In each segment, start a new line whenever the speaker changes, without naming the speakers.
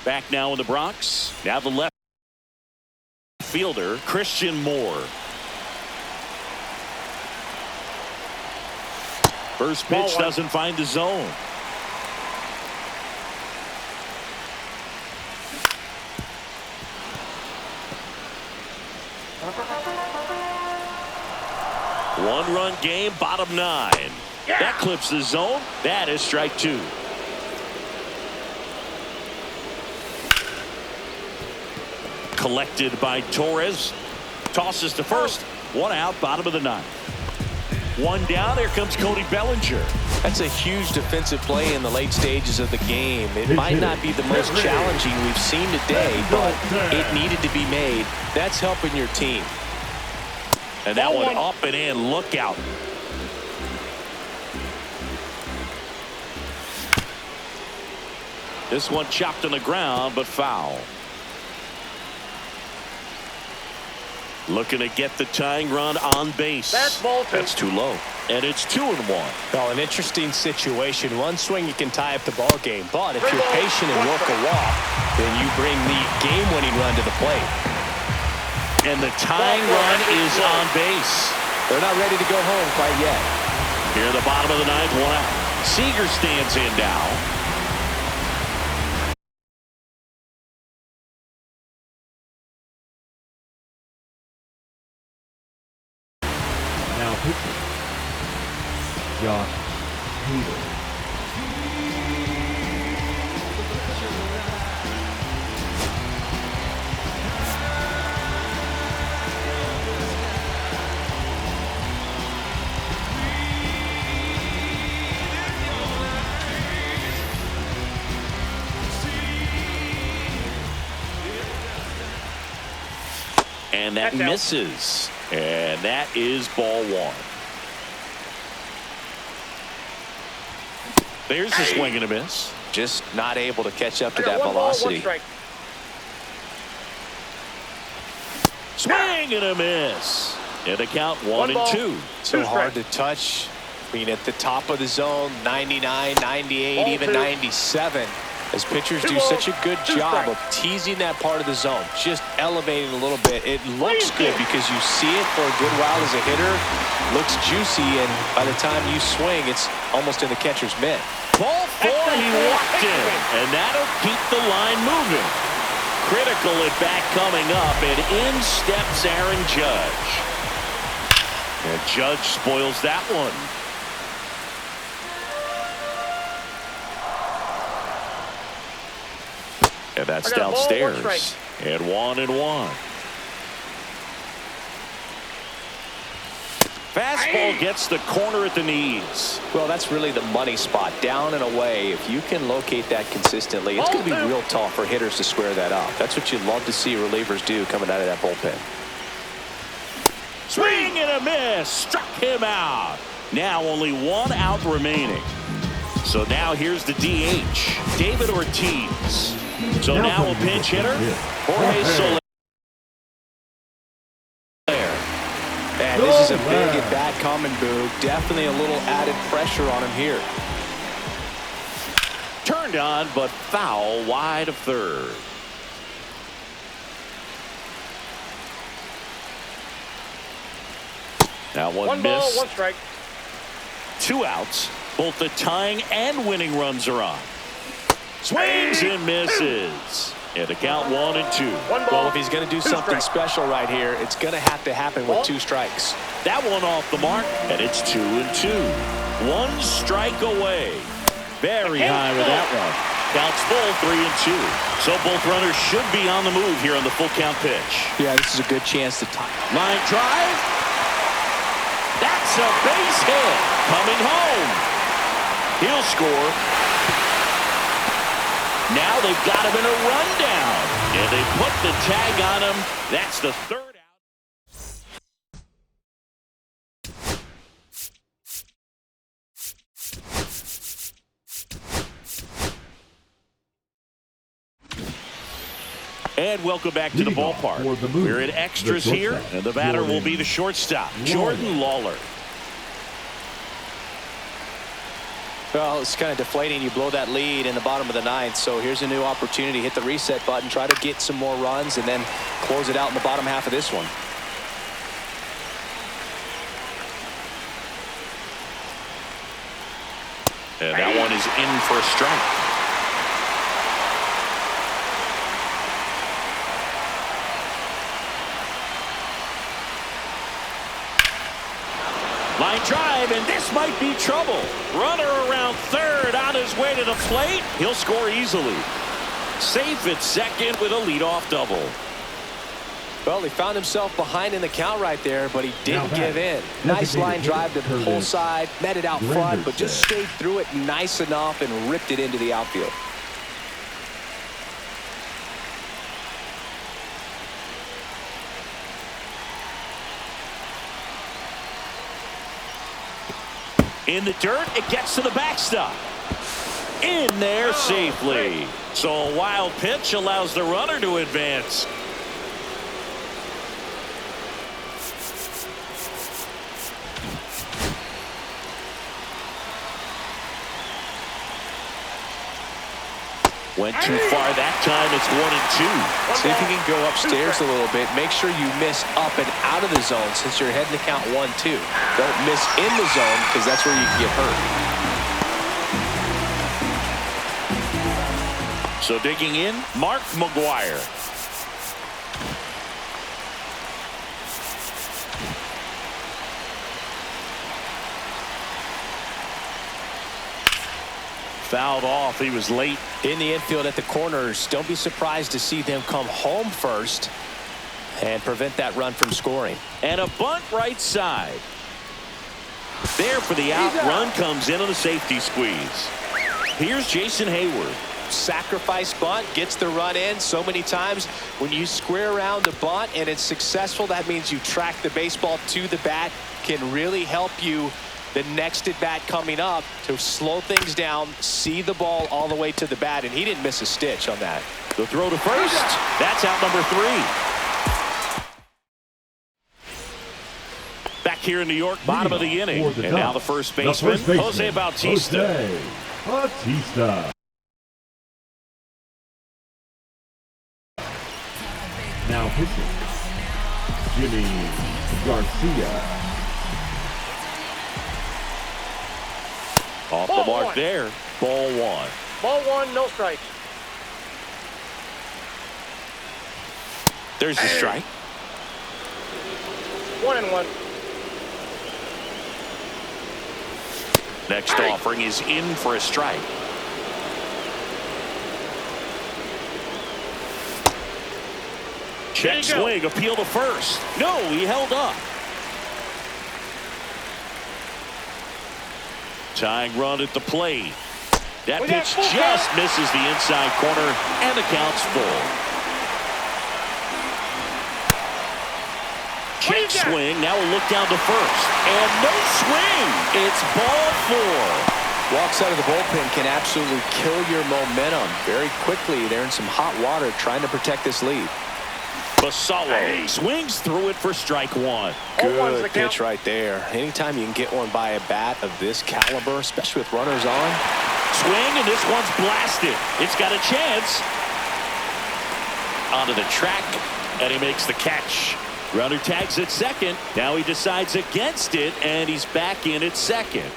Back now in the Bronx. Now the left fielder, Christian Moore. First pitch doesn't find the zone. One-run game, bottom 9. That clips the zone. That is strike 2. Collected by Torres. Tosses to first. One out, bottom of the 9th. One down. Here comes Cody Bellinger.
That's a huge defensive play in the late stages of the game. It might not be the most challenging we've seen today, but it needed to be made. That's helping your team.
And that one up and in. Look out. This one chopped on the ground, but foul. Looking to get the tying run on base.
That's too low.
And it's 2-1.
Well, an interesting situation. One swing, you can tie up the ball game. But if you're patient and work a walk, then you bring the game-winning run to the plate.
And the tying run is on base.
They're not ready to go home quite yet.
Here at the bottom of the 9th, 1 out. Seager stands in now.
Now pitching, Josh Hader.
And that misses. And that is ball 1. There's a swing and a miss.
Just not able to catch up to that velocity.
Swing and a miss. And a count 1-2.
So hard to touch. I mean, at the top of the zone, 99, 98, even 97. As pitchers do such a good job of teasing that part of the zone, just elevating a little bit. It looks good because you see it for a good while as a hitter. Looks juicy, and by the time you swing, it's almost in the catcher's mitt.
Ball 4, he walked in, and that'll keep the line moving. Critical at bat coming up, and in steps Aaron Judge. And Judge spoils that one. And that's downstairs. And 1-1. Fastball gets the corner at the knees.
Well, that's really the money spot, down and away. If you can locate that consistently, it's going to be real tough for hitters to square that up. That's what you'd love to see relievers do coming out of that bullpen.
Swing and a miss. Struck him out. Now only 1 out remaining. So now here's the DH, David Ortiz. So now a pinch hitter, Jorge Soler.
Man, this is a big at bat coming, Boog. Definitely a little added pressure on him here.
Turned on, but foul wide of third. Now one miss.
1 strike.
2 outs. Both the tying and winning runs are on. Swings and misses. And the count 1-2.
Well, if he's going to do something special right here, it's going to have to happen with 2 strikes.
That one off the mark, and it's 2-2. 1 strike away. Very high with that one. Counts full, 3-2. So both runners should be on the move here on the full count pitch.
Yeah, this is a good chance to tie.
Line drive. That's a base hit. Coming home. He'll score. Now they've got him in a rundown. And they put the tag on him. That's the 3rd out. And welcome back to the ballpark. We're in extras here, and the batter will be the shortstop, Jordan Lawler.
Well, it's kind of deflating. You blow that lead in the bottom of the ninth. So here's a new opportunity. Hit the reset button, try to get some more runs, and then close it out in the bottom half of this one.
And that one is in for a strike. Line drive, and this might be trouble. Runner around third on his way to the plate. He'll score easily. Safe at second with a leadoff double.
Well, he found himself behind in the count right there, but he didn't give in. Nice line drive to the pull side, met it out front, but just stayed through it nice enough and ripped it into the outfield.
In the dirt, it gets to the backstop. In there safely. So a wild pitch allows the runner to advance. Went too far that time. It's 1-2.
See if you can go upstairs a little bit. Make sure you miss up and out of the zone since you're heading to count 1-2. Don't miss in the zone because that's where you can get hurt.
So digging in, Mark McGuire. Fouled off. He was late.
In the infield at the corners, don't be surprised to see them come home first and prevent that run from scoring.
And a bunt right side. There for the out. Run comes in on the safety squeeze. Here's Jason Hayward.
Sacrifice bunt, gets the run in. So many times when you square around the bunt and it's successful, that means you track the baseball to the bat, can really help you the next at bat coming up to slow things down, see the ball all the way to the bat, and he didn't miss a stitch on that.
The throw to first. That's out number 3. Back here in New York, bottom of the inning. And now the first baseman, Jose Bautista.
Now pitching, Jimmy Garcia.
Off the mark there. Ball 1.
Ball 1, no strikes.
There's the strike.
1-1.
Next offering is in for a strike. Check swing, appeal to first. No, he held up. Tying run at the plate. That pitch just misses the inside corner, and the count's full. Check swing. Now we'll look down to first. And no swing. It's ball 4.
Walks out of the bullpen can absolutely kill your momentum very quickly. They're in some hot water trying to protect this lead.
Basallo swings through it for strike 1.
Good pitch right there. Anytime you can get one by a bat of this caliber, especially with runners on.
Swing, and this one's blasted. It's got a chance. Onto the track, and he makes the catch. Runner tags at second. Now he decides against it, and he's back in at second.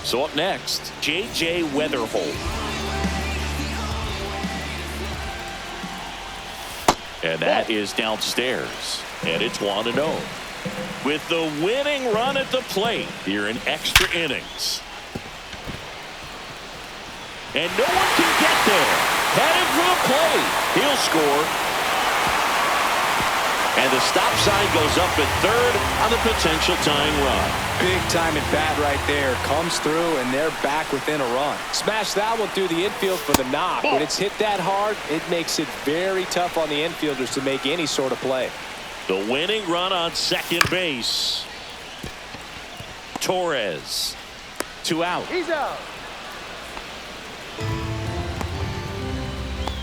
So up next, J.J. Weatherholt. And that is downstairs. And it's 1-0. With the winning run at the plate here in extra innings. And no one can get there. Headed for the plate. He'll score. And the stop sign goes up at third on the potential tying run.
Big time at bat right there. Comes through, and they're back within a run. Smash that one through the infield for the knock. When it's hit that hard, it makes it very tough on the infielders to make any sort of play.
The winning run on second base. Torres. 2 out.
He's out.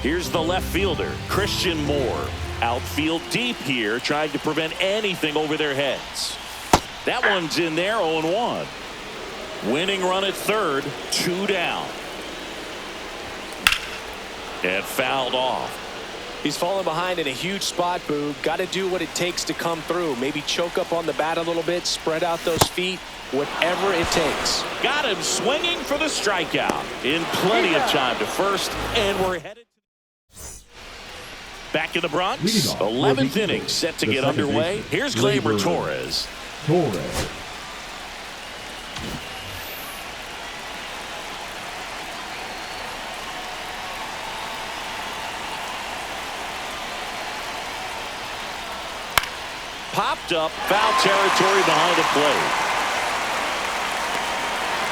Here's the left fielder, Christian Moore. Outfield deep here, trying to prevent anything over their heads. That one's in there, 0-1. Winning run at third, 2 down. And fouled off.
He's falling behind in a huge spot, Boo. Got to do what it takes to come through. Maybe choke up on the bat a little bit, spread out those feet, whatever it takes.
Got him swinging for the strikeout. In plenty of time to first, and we're headed back in the Bronx. 11th inning set to get underway. Here's Gleyber Torres. Popped up, foul territory behind the plate.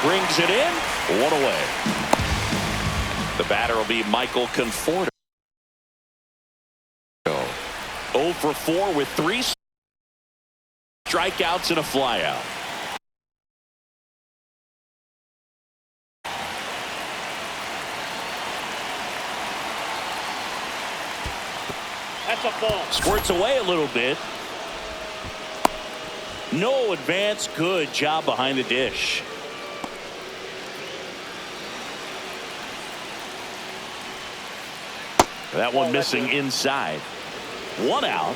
Brings it in, 1 away. The batter will be Michael Conforto. 0 for 4 with 3 strikeouts and a flyout.
That's a ball.
Squirts away a little bit. No advance. Good job behind the dish. That one missing inside. 1 out.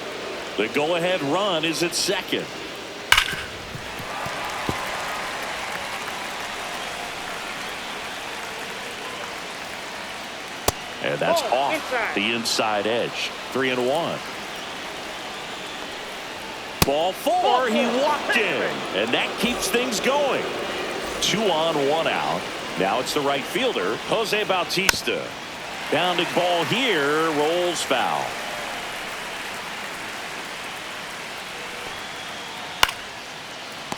The go-ahead run is at second. And that's off the inside edge. 3-1. Ball 4, he walked in, and that keeps things going. 2 on, 1 out. Now it's the right fielder, Jose Bautista. Bounding ball here, rolls foul.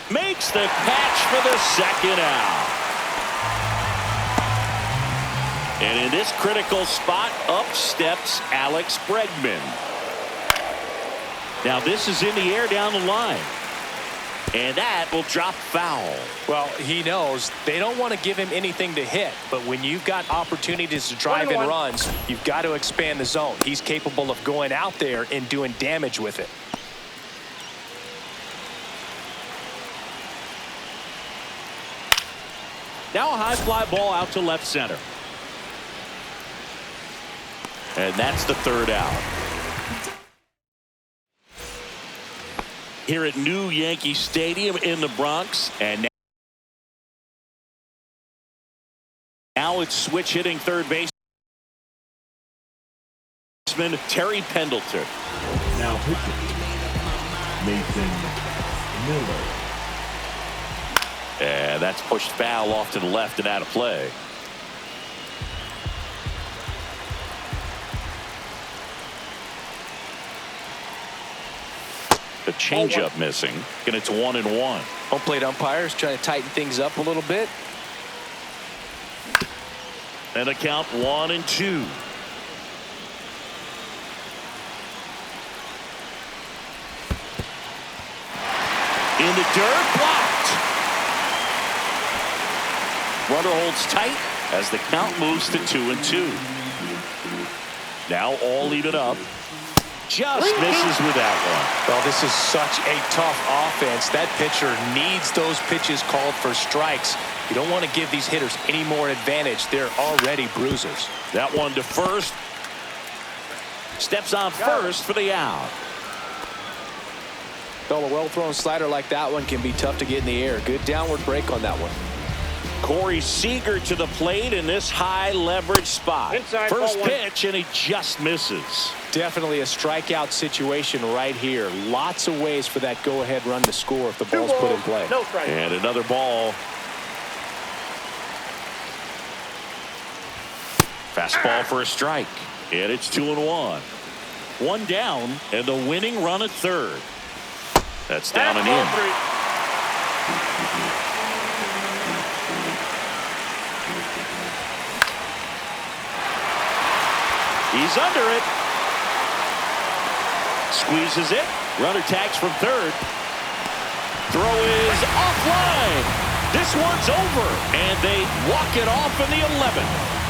Makes the catch for the second out. And in this critical spot, up steps Alex Bregman. Now this is in the air down the line. And that will drop foul.
Well, he knows they don't want to give him anything to hit. But when you've got opportunities to drive in runs, you've got to expand the zone. He's capable of going out there and doing damage with it.
Now a high fly ball out to left center. And that's the 3rd out. Here at New Yankee Stadium in the Bronx. And now it's switch hitting third baseman Terry Pendleton.
Now pitching, Mason Miller.
And that's pushed foul off to the left and out of play. The changeup missing, and it's 1-1.
Home plate umpires trying to tighten things up a little bit.
And a count 1-2. In the dirt, blocked. Runner holds tight as the count moves to 2-2. Now all even up. Just misses with that one.
Well, this is such a tough offense. That pitcher needs those pitches called for strikes. You don't want to give these hitters any more advantage. They're already bruisers.
That one to first. Steps on first for the out.
Well, a well-thrown slider like that one can be tough to get in the air. Good downward break on that one.
Corey Seager to the plate in this high leverage spot.
Inside,
first pitch, and he just misses.
Definitely a strikeout situation right here. Lots of ways for that go-ahead run to score if the ball's put in play.
No strike.
And another ball. Fastball for a strike. And it's 2-1. 1 down, and the winning run at third. That's down and in. He's under it. Squeezes it. Runner tags from third. Throw is offline. This one's over, and they walk it off in the 11th.